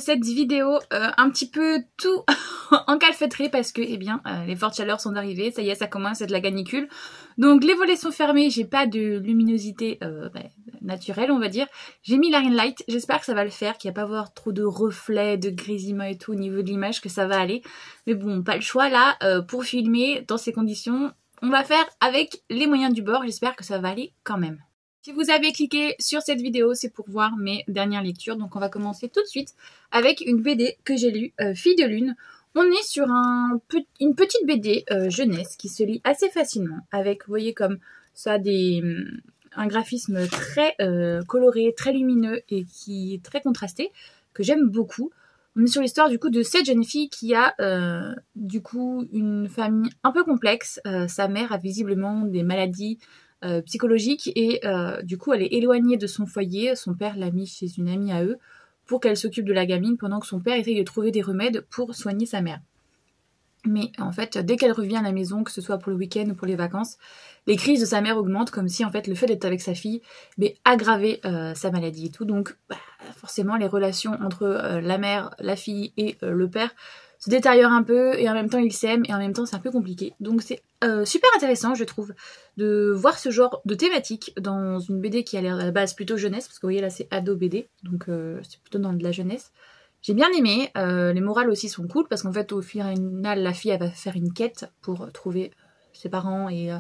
cette vidéo un petit peu tout encalfeutré parce que eh bien les fortes chaleurs sont arrivées, ça y est, ça commence à être la canicule. Donc les volets sont fermés, j'ai pas de luminosité naturelle on va dire. J'ai mis la ring light, j'espère que ça va le faire, qu'il n'y a pas avoir trop de reflets, de grésillements et tout au niveau de l'image, que ça va aller. Mais bon, pas le choix là, pour filmer dans ces conditions, on va faire avec les moyens du bord, j'espère que ça va aller quand même. Si vous avez cliqué sur cette vidéo, c'est pour voir mes dernières lectures. Donc on va commencer tout de suite avec une BD que j'ai lue, Fille de Lune. On est sur une petite BD jeunesse qui se lit assez facilement avec, vous voyez comme ça, un graphisme très coloré, très lumineux et qui est très contrasté, que j'aime beaucoup. On est sur l'histoire du coup de cette jeune fille qui a du coup une famille un peu complexe. Sa mère a visiblement des maladies psychologique et du coup elle est éloignée de son foyer, son père l'a mis chez une amie à eux pour qu'elle s'occupe de la gamine pendant que son père essaye de trouver des remèdes pour soigner sa mère. Mais en fait dès qu'elle revient à la maison, que ce soit pour le week-end ou pour les vacances, les crises de sa mère augmentent comme si en fait le fait d'être avec sa fille aggravait sa maladie et tout. Donc forcément les relations entre la mère, la fille et le père se détériore un peu et en même temps ils s'aiment et en même temps c'est un peu compliqué. Donc c'est super intéressant je trouve de voir ce genre de thématique dans une BD qui a l'air à la base plutôt jeunesse, parce que vous voyez là c'est ado BD, donc c'est plutôt dans de la jeunesse. J'ai bien aimé, les morales aussi sont cool parce qu'en fait au final la fille elle va faire une quête pour trouver ses parents et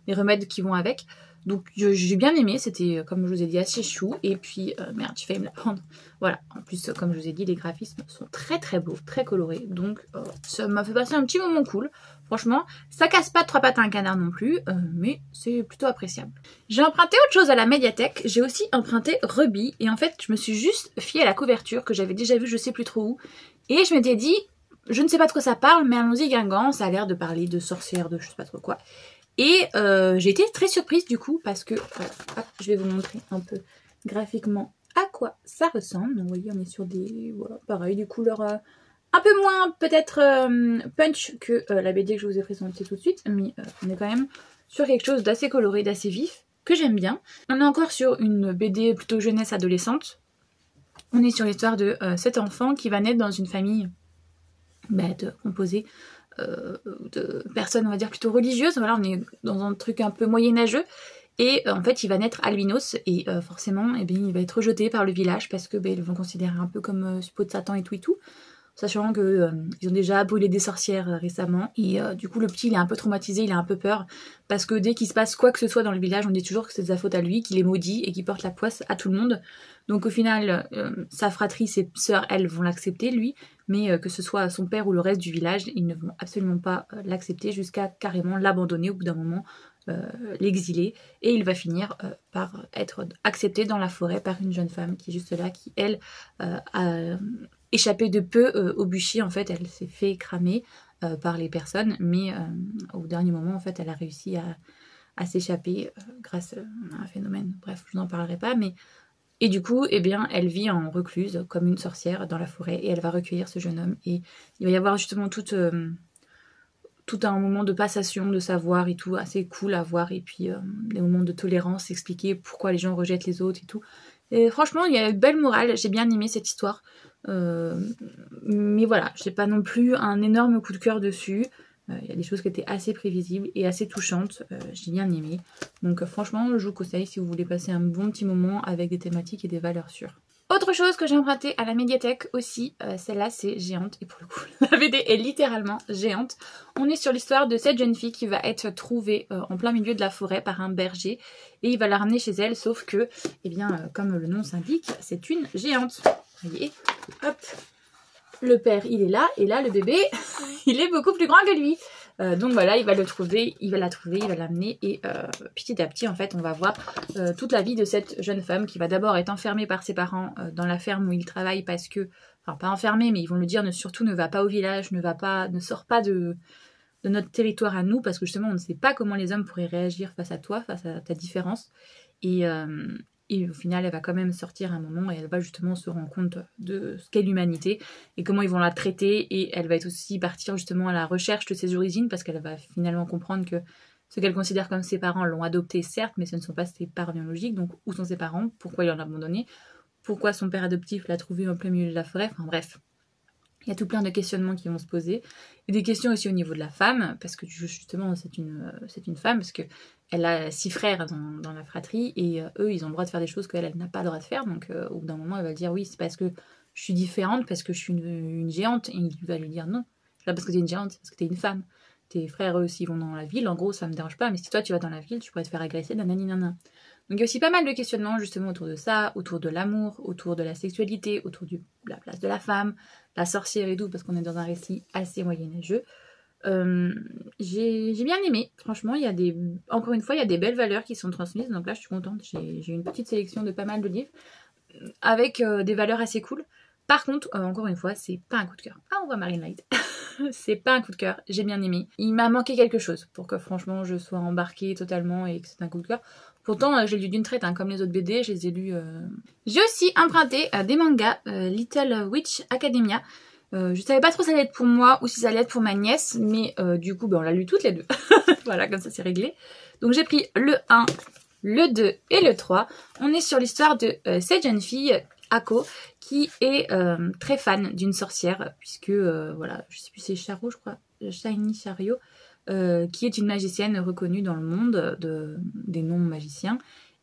les remèdes qui vont avec. Donc j'ai bien aimé, c'était comme je vous ai dit assez chou. Et puis merde j'ai failli me la prendre. Voilà, en plus comme je vous ai dit les graphismes sont très très beaux, très colorés. Donc ça m'a fait passer un petit moment cool. Franchement, ça casse pas de trois pattes à un canard non plus, mais c'est plutôt appréciable. J'ai emprunté autre chose à la médiathèque, j'ai aussi emprunté Ruby. Et en fait je me suis juste fiée à la couverture que j'avais déjà vue je sais plus trop où. Et je m'étais dit, je ne sais pas de quoi ça parle, mais allons-y Guingamp, ça a l'air de parler de sorcières, de je sais pas trop quoi. Et j'ai été très surprise du coup parce que, hop, je vais vous montrer un peu graphiquement à quoi ça ressemble. Donc vous voyez on est sur des, voilà, pareil, des couleurs un peu moins peut-être punch que la BD que je vous ai présentée tout de suite. Mais on est quand même sur quelque chose d'assez coloré, d'assez vif, que j'aime bien. On est encore sur une BD plutôt jeunesse adolescente. On est sur l'histoire de cet enfant qui va naître dans une famille composée de personnes on va dire plutôt religieuses. Voilà, on est dans un truc un peu moyenâgeux et en fait il va naître albinos et forcément il va être rejeté par le village parce que ils vont considérer un peu comme suppôt de Satan et tout, sachant que ils ont déjà brûlé des sorcières récemment et du coup le petit il est un peu traumatisé, il a un peu peur parce que dès qu'il se passe quoi que ce soit dans le village on dit toujours que c'est de sa faute à lui, qu'il est maudit et qu'il porte la poisse à tout le monde. Donc au final sa fratrie, ses sœurs, elles vont l'accepter lui, mais que ce soit son père ou le reste du village, ils ne vont absolument pas l'accepter jusqu'à carrément l'abandonner au bout d'un moment, l'exiler, et il va finir par être accepté dans la forêt par une jeune femme qui est juste là, qui elle a échappé de peu au bûcher. En fait elle s'est fait cramer par les personnes, mais au dernier moment en fait elle a réussi à s'échapper grâce à un phénomène, bref je n'en parlerai pas, mais et du coup, elle vit en recluse, comme une sorcière, dans la forêt, et elle va recueillir ce jeune homme. Et il va y avoir justement tout un moment de passation, de savoir et tout, assez cool à voir. Et puis, des moments de tolérance, expliquer pourquoi les gens rejettent les autres et tout. Et franchement, il y a une belle morale, j'ai bien aimé cette histoire. Mais voilà, j'ai pas non plus un énorme coup de cœur dessus. Il y a des choses qui étaient assez prévisibles et assez touchantes, j'ai bien aimé. Donc franchement, je vous conseille si vous voulez passer un bon petit moment avec des thématiques et des valeurs sûres. Autre chose que j'ai emprunté à la médiathèque aussi, celle-là c'est géante, et pour le coup la BD est littéralement géante. On est sur l'histoire de cette jeune fille qui va être trouvée en plein milieu de la forêt par un berger, et il va la ramener chez elle, sauf que, comme le nom s'indique, c'est une géante. Vous voyez, hop, le père il est là, et là le bébé il est beaucoup plus grand que lui. Donc voilà, il va le trouver, il va la trouver, il va l'amener et petit à petit en fait on va voir toute la vie de cette jeune femme qui va d'abord être enfermée par ses parents dans la ferme où il travaille parce que, enfin pas enfermée mais ils vont le dire, surtout ne va pas au village, ne sort pas de notre territoire à nous parce que justement on ne sait pas comment les hommes pourraient réagir face à toi, face à ta différence. Et au final, elle va quand même sortir à un moment et elle va justement se rendre compte de ce qu'est l'humanité et comment ils vont la traiter. Et elle va être aussi partir justement à la recherche de ses origines parce qu'elle va finalement comprendre que ce qu'elle considère comme ses parents l'ont adoptée, certes, mais ce ne sont pas ses parents biologiques. Donc, où sont ses parents? Pourquoi ils l'ont abandonné? pourquoi son père adoptif l'a trouvé en plein milieu de la forêt, enfin bref. Il y a tout plein de questionnements qui vont se poser. Et des questions aussi au niveau de la femme, parce que justement c'est une femme, parce qu'elle a 6 frères dans la fratrie, et eux ils ont le droit de faire des choses qu'elle n'a pas le droit de faire, donc au bout d'un moment elle va dire oui c'est parce que je suis différente, parce que je suis une géante, et il va lui dire non, c'est pas parce que t'es une géante, c'est parce que t'es une femme. Tes frères eux aussi vont dans la ville, en gros ça me dérange pas, mais si toi tu vas dans la ville, tu pourrais te faire agresser, nanani nanana. Donc il y a aussi pas mal de questionnements justement autour de ça, autour de l'amour, autour de la sexualité, autour de la place de la femme, la sorcière et tout, parce qu'on est dans un récit assez moyenâgeux. J'ai bien aimé, franchement, encore une fois, il y a des belles valeurs qui sont transmises, donc là je suis contente, j'ai une petite sélection de pas mal de livres, avec des valeurs assez cool. Par contre, encore une fois, c'est pas un coup de cœur. Ah, on voit Marine Light. C'est pas un coup de cœur, j'ai bien aimé. Il m'a manqué quelque chose pour que franchement je sois embarquée totalement et que c'est un coup de cœur. Pourtant, je l'ai lu d'une traite, hein, comme les autres BD, je les ai lus. J'ai aussi emprunté des mangas, Little Witch Academia. Je savais pas trop si ça allait être pour moi ou si ça allait être pour ma nièce, mais du coup, on l'a lu toutes les deux. Voilà, comme ça c'est réglé. Donc j'ai pris le 1, le 2 et le 3. On est sur l'histoire de cette jeune fille, Ako, qui est très fan d'une sorcière, puisque, voilà, je sais plus, c'est Charo, je crois, Shiny Chariot, qui est une magicienne reconnue dans le monde des non-magiciens.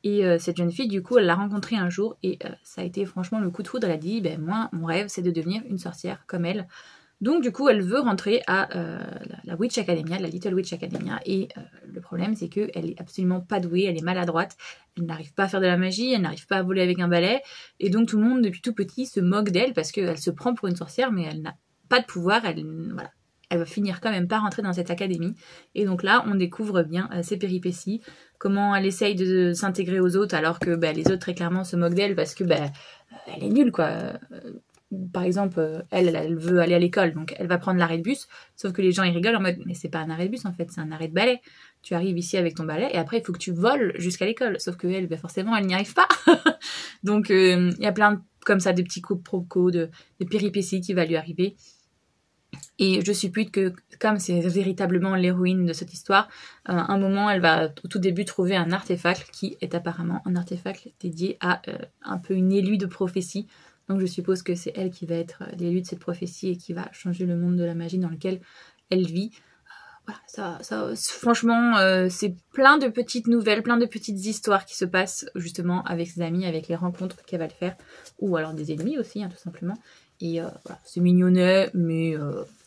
Et cette jeune fille, du coup, elle l'a rencontrée un jour et ça a été franchement le coup de foudre. Elle a dit, moi, mon rêve, c'est de devenir une sorcière comme elle. Donc, du coup, elle veut rentrer à la Witch Academia, la Little Witch Academia. Et le problème, c'est qu'elle est absolument pas douée, elle est maladroite. Elle n'arrive pas à faire de la magie, elle n'arrive pas à voler avec un balai. Et donc, tout le monde, depuis tout petit, se moque d'elle parce qu'elle se prend pour une sorcière, mais elle n'a pas de pouvoir. Voilà. Elle va finir quand même par rentrer dans cette académie. Et donc là, on découvre bien ses péripéties, comment elle essaye de s'intégrer aux autres alors que les autres très clairement se moquent d'elle parce que elle est nulle quoi. Par exemple, elle veut aller à l'école, donc elle va prendre l'arrêt de bus, sauf que les gens ils rigolent en mode mais c'est pas un arrêt de bus en fait, c'est un arrêt de balai. Tu arrives ici avec ton balai et après il faut que tu voles jusqu'à l'école, sauf que elle, forcément elle n'y arrive pas. Donc il y a plein comme ça de petits quiproquos, de péripéties qui va lui arriver. Et je suppute que, comme c'est véritablement l'héroïne de cette histoire, un moment, elle va au tout début trouver un artefact qui est apparemment un artefact dédié à un peu une élue de prophétie. Donc je suppose que c'est elle qui va être l'élue de cette prophétie et qui va changer le monde de la magie dans lequel elle vit. Voilà, franchement, c'est plein de petites nouvelles, plein de petites histoires qui se passent justement avec ses amis, avec les rencontres qu'elle va le faire, ou alors des ennemis aussi, hein, tout simplement. Et voilà, c'est mignonnet, mais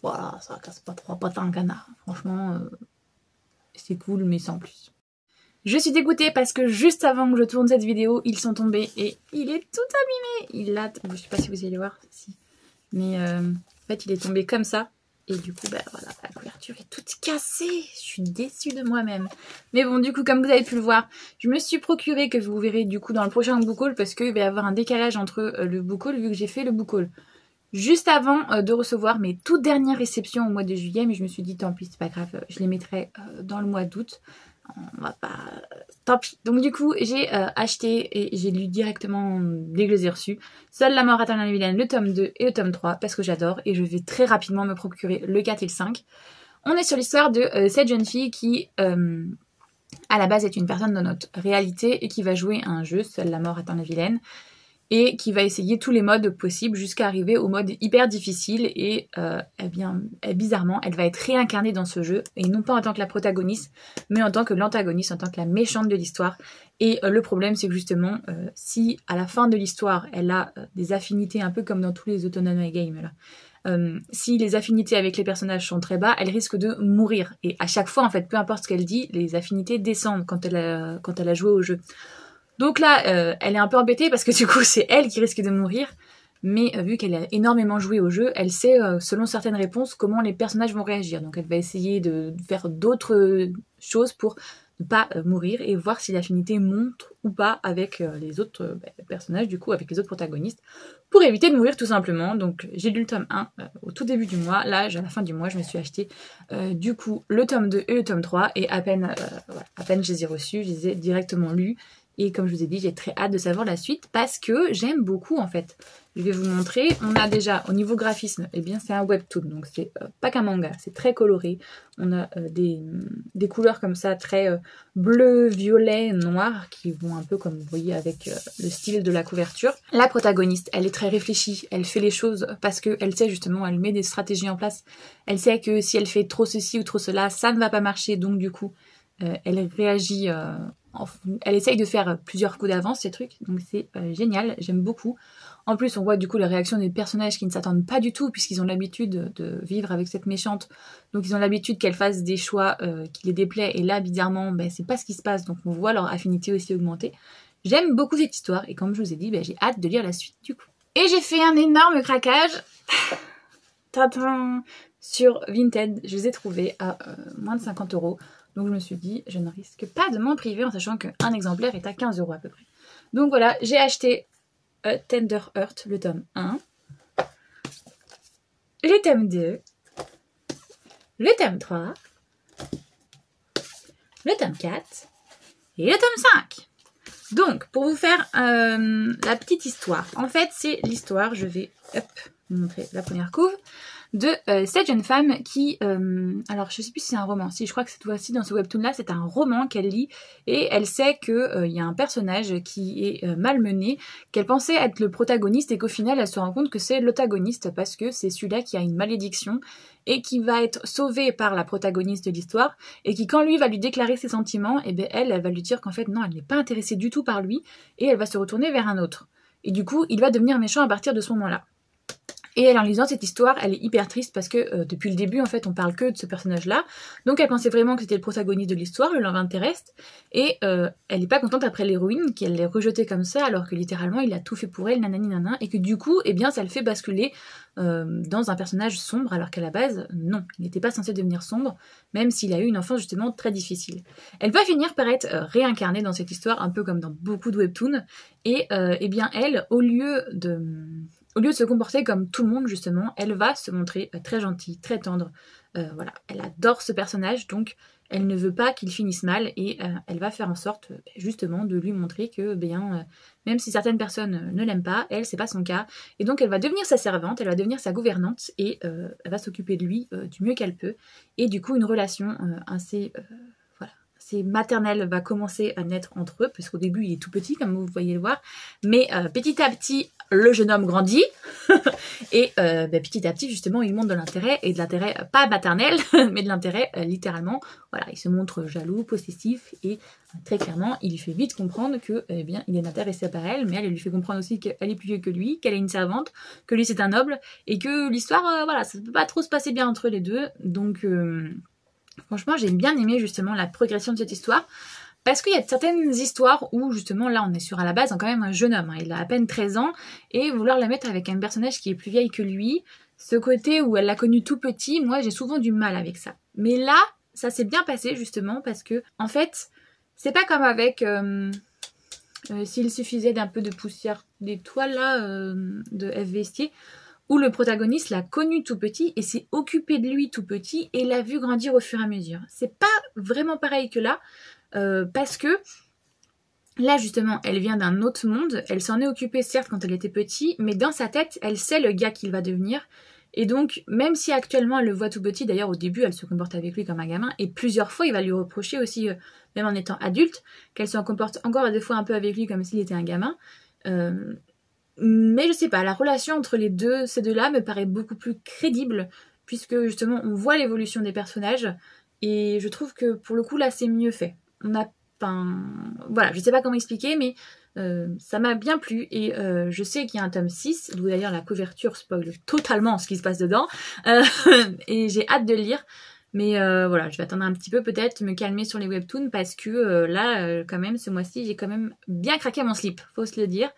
voilà, ça casse pas trois pattes à un canard. Franchement, c'est cool, mais sans plus. Je suis dégoûtée parce que juste avant que je tourne cette vidéo, ils sont tombés et il est tout abîmé. Je sais pas si vous allez voir, si. Mais en fait, il est tombé comme ça. Et du coup, voilà, la couverture est toute cassée. Je suis déçue de moi-même. Mais bon, du coup, comme vous avez pu le voir, je me suis procuré, que vous verrez du coup dans le prochain book haul, parce qu'il va y avoir un décalage entre le book haul, vu que j'ai fait le book haul juste avant de recevoir mes toutes dernières réceptions au mois de juillet. Mais je me suis dit, tant pis, c'est pas grave, je les mettrai dans le mois d'août. On va pas... Tant pis. Donc du coup, j'ai acheté et j'ai lu directement dès que je les ai reçus. Seule la mort attend la vilaine, le tome 2 et le tome 3, parce que j'adore. Et je vais très rapidement me procurer le 4 et le 5. On est sur l'histoire de cette jeune fille qui, à la base, est une personne dans notre réalité et qui va jouer à un jeu, Seule la mort attend la vilaine, et qui va essayer tous les modes possibles jusqu'à arriver au mode hyper difficile et bizarrement, elle va être réincarnée dans ce jeu, et non pas en tant que la protagoniste, mais en tant que l'antagoniste, en tant que la méchante de l'histoire. Et le problème, c'est que justement, si à la fin de l'histoire, elle a des affinités, un peu comme dans tous les Autonome Games, là, si les affinités avec les personnages sont très bas, elle risque de mourir. Et à chaque fois, en fait, peu importe ce qu'elle dit, les affinités descendent quand elle a joué au jeu. Donc là, elle est un peu embêtée parce que du coup, c'est elle qui risque de mourir. Mais vu qu'elle a énormément joué au jeu, elle sait, selon certaines réponses, comment les personnages vont réagir. Donc elle va essayer de faire d'autres choses pour ne pas mourir et voir si l'affinité monte ou pas avec les autres personnages, du coup, avec les autres protagonistes, pour éviter de mourir tout simplement. Donc j'ai lu le tome 1 au tout début du mois. Là, à la fin du mois, je me suis acheté du coup le tome 2 et le tome 3. Et à peine je les ai reçus, je les ai directement lus. Et comme je vous ai dit, j'ai très hâte de savoir la suite parce que j'aime beaucoup en fait. Je vais vous montrer. On a déjà au niveau graphisme, eh bien c'est un webtoon, donc c'est pas qu'un manga, c'est très coloré. On a des couleurs comme ça, très bleu, violet, noir, qui vont un peu comme vous voyez avec le style de la couverture. La protagoniste, elle est très réfléchie, elle fait les choses parce qu'elle sait justement, elle met des stratégies en place. Elle sait que si elle fait trop ceci ou trop cela, ça ne va pas marcher, donc du coup, elle réagit... elle essaye de faire plusieurs coups d'avance, ces trucs, donc c'est génial, j'aime beaucoup. En plus, on voit du coup la réaction des personnages qui ne s'attendent pas du tout, puisqu'ils ont l'habitude de vivre avec cette méchante, donc ils ont l'habitude qu'elle fasse des choix qui les déplaient, et là, bizarrement, c'est pas ce qui se passe, donc on voit leur affinité aussi augmenter. J'aime beaucoup cette histoire, et comme je vous ai dit, j'ai hâte de lire la suite du coup. Et j'ai fait un énorme craquage sur Vinted, je les ai trouvés à moins de 50 €. Donc je me suis dit, je ne risque pas de m'en priver en sachant qu'un exemplaire est à 15 € à peu près. Donc voilà, j'ai acheté Tender Heart, le tome 1, le tome 2, le tome 3, le tome 4 et le tome 5. Donc, pour vous faire la petite histoire, en fait c'est l'histoire, je vais vous montrer la première couve, de cette jeune femme qui, alors je sais plus si c'est un roman, si je crois que cette fois-ci dans ce webtoon là c'est un roman qu'elle lit et elle sait que y a un personnage qui est malmené, qu'elle pensait être le protagoniste et qu'au final elle se rend compte que c'est l'antagoniste parce que c'est celui-là qui a une malédiction et qui va être sauvé par la protagoniste de l'histoire et qui quand lui va lui déclarer ses sentiments, et elle va lui dire qu'en fait non, elle n'est pas intéressée du tout par lui et elle va se retourner vers un autre. Et du coup il va devenir méchant à partir de ce moment-là. Et elle, en lisant cette histoire, elle est hyper triste parce que depuis le début, en fait, on parle que de ce personnage-là. Donc elle pensait vraiment que c'était le protagoniste de l'histoire, le love interest. Et elle n'est pas contente après l'héroïne, qu'elle l'ait rejetée comme ça, alors que littéralement, il a tout fait pour elle, nanani nanan. Et que du coup, ça le fait basculer dans un personnage sombre, alors qu'à la base, non, il n'était pas censé devenir sombre, même s'il a eu une enfance justement très difficile. Elle va finir par être réincarnée dans cette histoire, un peu comme dans beaucoup de webtoons. Et elle, au lieu de se comporter comme tout le monde justement, elle va se montrer très gentille, très tendre. Voilà, elle adore ce personnage, donc elle ne veut pas qu'il finisse mal et elle va faire en sorte justement de lui montrer que même si certaines personnes ne l'aiment pas, elle c'est pas son cas. Et donc elle va devenir sa servante, elle va devenir sa gouvernante et elle va s'occuper de lui du mieux qu'elle peut. Et du coup une relation assez maternelle va commencer à naître entre eux, parce qu'au début il est tout petit comme vous voyez le voir, mais petit à petit le jeune homme grandit et petit à petit justement il montre de l'intérêt, et de l'intérêt pas maternel mais de l'intérêt littéralement, voilà, il se montre jaloux, possessif et très clairement il lui fait vite comprendre que il est intéressé par elle, mais elle lui fait comprendre aussi qu'elle est plus vieux que lui, qu'elle est une servante, que lui c'est un noble et que l'histoire ça ne peut pas trop se passer bien entre les deux. Donc franchement, j'ai bien aimé justement la progression de cette histoire, parce qu'il y a certaines histoires où justement là on est sur à la base quand même un jeune homme, il a à peine 13 ans, et vouloir la mettre avec un personnage qui est plus vieille que lui, ce côté où elle l'a connu tout petit, moi j'ai souvent du mal avec ça. Mais là, ça s'est bien passé justement parce que en fait, c'est pas comme avec s'il suffisait d'un peu de poussière d'étoile là de F. Vestier, où le protagoniste l'a connu tout petit et s'est occupé de lui tout petit et l'a vu grandir au fur et à mesure. C'est pas vraiment pareil que là, parce que là justement elle vient d'un autre monde, elle s'en est occupée certes quand elle était petite, mais dans sa tête elle sait le gars qu'il va devenir, et donc même si actuellement elle le voit tout petit, d'ailleurs au début elle se comporte avec lui comme un gamin, et plusieurs fois il va lui reprocher aussi, même en étant adulte, qu'elle se comporte encore des fois un peu avec lui comme s'il était un gamin. Mais je sais pas, la relation entre ces deux-là me paraît beaucoup plus crédible, puisque justement on voit l'évolution des personnages, et je trouve que pour le coup là c'est mieux fait. Voilà, je sais pas comment expliquer, mais ça m'a bien plu, et je sais qu'il y a un tome 6, d'où d'ailleurs la couverture spoil totalement ce qui se passe dedans, et j'ai hâte de le lire. Mais voilà, je vais attendre un petit peu, peut-être me calmer sur les webtoons, parce que là, quand même, ce mois-ci, j'ai quand même bien craqué mon slip, faut se le dire.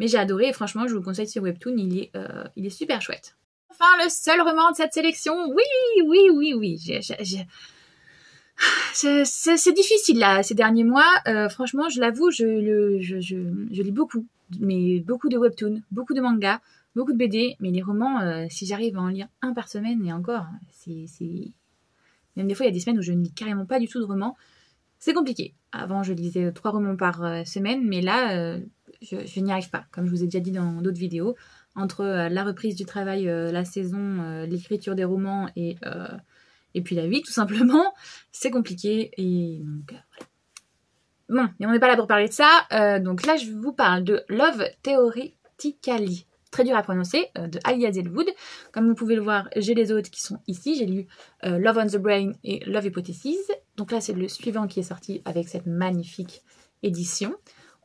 Mais j'ai adoré, et franchement, je vous conseille ce webtoon, il est super chouette. Enfin, le seul roman de cette sélection, oui. C'est difficile là, ces derniers mois. Franchement, je l'avoue, je lis beaucoup. Mais beaucoup de webtoons, beaucoup de mangas, beaucoup de BD. Mais les romans, si j'arrive à en lire un par semaine, et encore, c'est... Même des fois, il y a des semaines où je ne lis carrément pas du tout de romans. C'est compliqué. Avant, je lisais 3 romans par semaine, mais là, je n'y arrive pas. Comme je vous ai déjà dit dans d'autres vidéos, entre la reprise du travail, la saison, l'écriture des romans et puis la vie, tout simplement, c'est compliqué. Et donc, voilà. Bon, mais on n'est pas là pour parler de ça. Donc là, je vous parle de Love Theoretically. Très dur à prononcer, de Ali Hazelwood. Comme vous pouvez le voir, j'ai les autres qui sont ici. J'ai lu Love on the Brain et Love Hypothesis. Donc là, c'est le suivant qui est sorti avec cette magnifique édition.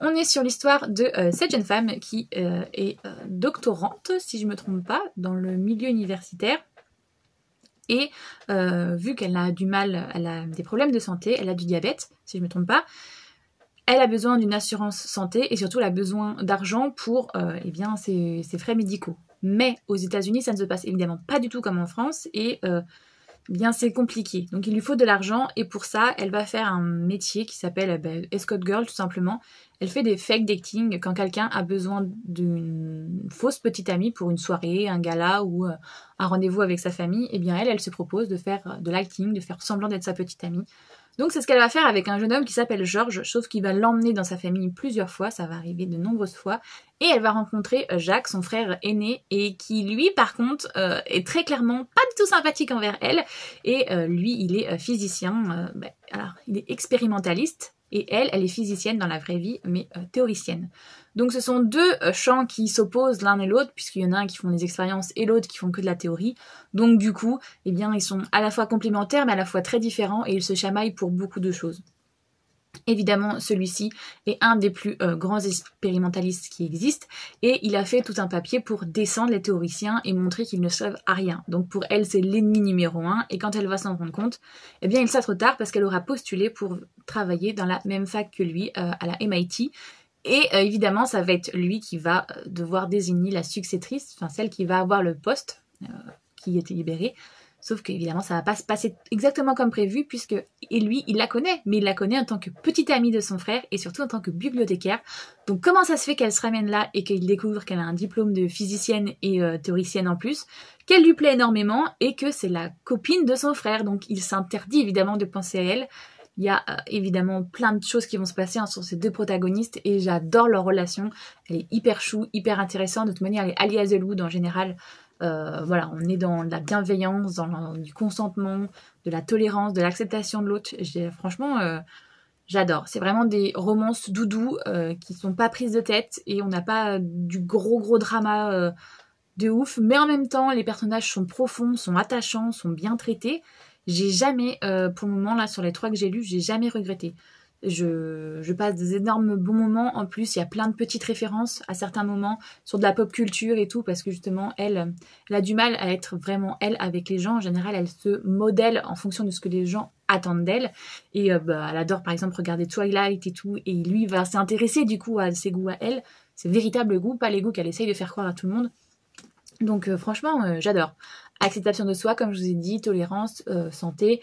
On est sur l'histoire de cette jeune femme qui est doctorante, si je ne me trompe pas, dans le milieu universitaire. Et vu qu'elle a du mal, elle a des problèmes de santé, elle a du diabète, si je ne me trompe pas, elle a besoin d'une assurance santé et surtout elle a besoin d'argent pour eh bien, ses frais médicaux. Mais aux États-Unis, ça ne se passe évidemment pas du tout comme en France et bien c'est compliqué. Donc il lui faut de l'argent et pour ça, elle va faire un métier qui s'appelle escort girl tout simplement. Elle fait des fake dating quand quelqu'un a besoin d'une fausse petite amie pour une soirée, un gala ou un rendez-vous avec sa famille. Et bien elle se propose de faire de l'acting, de faire semblant d'être sa petite amie. Donc c'est ce qu'elle va faire avec un jeune homme qui s'appelle George, sauf qu'il va l'emmener dans sa famille plusieurs fois, ça va arriver de nombreuses fois, et elle va rencontrer Jacques, son frère aîné, et qui lui par contre est très clairement pas du tout sympathique envers elle, et lui il est physicien, alors il est expérimentaliste, et elle est physicienne dans la vraie vie, mais théoricienne. Donc ce sont deux champs qui s'opposent l'un et l'autre, puisqu'il y en a un qui font des expériences et l'autre qui font que de la théorie. Donc du coup, eh bien, ils sont à la fois complémentaires, mais à la fois très différents, et ils se chamaillent pour beaucoup de choses. Évidemment, celui-ci est un des plus grands expérimentalistes qui existent, et il a fait tout un papier pour descendre les théoriciens et montrer qu'ils ne servent à rien. Donc pour elle, c'est l'ennemi numéro 1, et quand elle va s'en rendre compte, eh bien il sera trop tard parce qu'elle aura postulé pour travailler dans la même fac que lui, à la MIT, et évidemment, ça va être lui qui va devoir désigner la successrice, enfin celle qui va avoir le poste qui était libéré. Sauf qu'évidemment, ça va pas se passer exactement comme prévu, puisque et lui, il la connaît, mais il la connaît en tant que petite amie de son frère et surtout en tant que bibliothécaire. Donc comment ça se fait qu'elle se ramène là et qu'il découvre qu'elle a un diplôme de physicienne et théoricienne en plus, qu'elle lui plaît énormément et que c'est la copine de son frère. Donc il s'interdit évidemment de penser à elle. Il y a évidemment plein de choses qui vont se passer sur ces deux protagonistes et j'adore leur relation. Elle est hyper chou, hyper intéressante. De toute manière, les Ali Hazelwood en général, voilà, on est dans la bienveillance, du consentement, de la tolérance, de l'acceptation de l'autre. Franchement, j'adore. C'est vraiment des romances doudou qui sont pas prises de tête et on n'a pas du gros drama de ouf. Mais en même temps, les personnages sont profonds, sont attachants, sont bien traités. J'ai jamais, pour le moment, là, sur les 3 que j'ai lus, j'ai jamais regretté. Je passe des énormes bons moments. En plus, il y a plein de petites références à certains moments sur de la pop culture et tout, parce que justement, elle a du mal à être vraiment elle avec les gens. En général, elle se modèle en fonction de ce que les gens attendent d'elle. Et elle adore, par exemple, regarder Twilight et tout. Et lui va s'intéresser, du coup, à ses goûts à elle. Ses véritables goûts, pas les goûts qu'elle essaye de faire croire à tout le monde. Donc, franchement, j'adore. Acceptation de soi, comme je vous ai dit, tolérance, santé.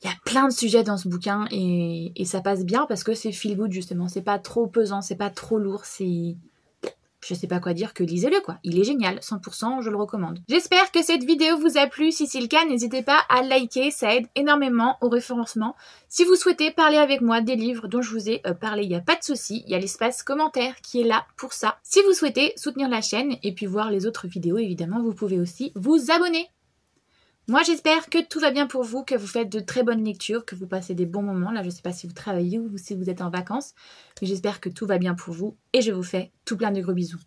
Il y a plein de sujets dans ce bouquin et ça passe bien parce que c'est feel good justement. C'est pas trop pesant, c'est pas trop lourd, c'est... Je sais pas quoi dire que lisez-le quoi. Il est génial, 100%, je le recommande. J'espère que cette vidéo vous a plu. Si c'est le cas, n'hésitez pas à liker, ça aide énormément au référencement. Si vous souhaitez parler avec moi des livres dont je vous ai parlé, il n'y a pas de souci. Il y a l'espace commentaire qui est là pour ça. Si vous souhaitez soutenir la chaîne et puis voir les autres vidéos, évidemment, vous pouvez aussi vous abonner. Moi, j'espère que tout va bien pour vous, que vous faites de très bonnes lectures, que vous passez des bons moments. Là, je ne sais pas si vous travaillez ou si vous êtes en vacances, mais j'espère que tout va bien pour vous et je vous fais tout plein de gros bisous.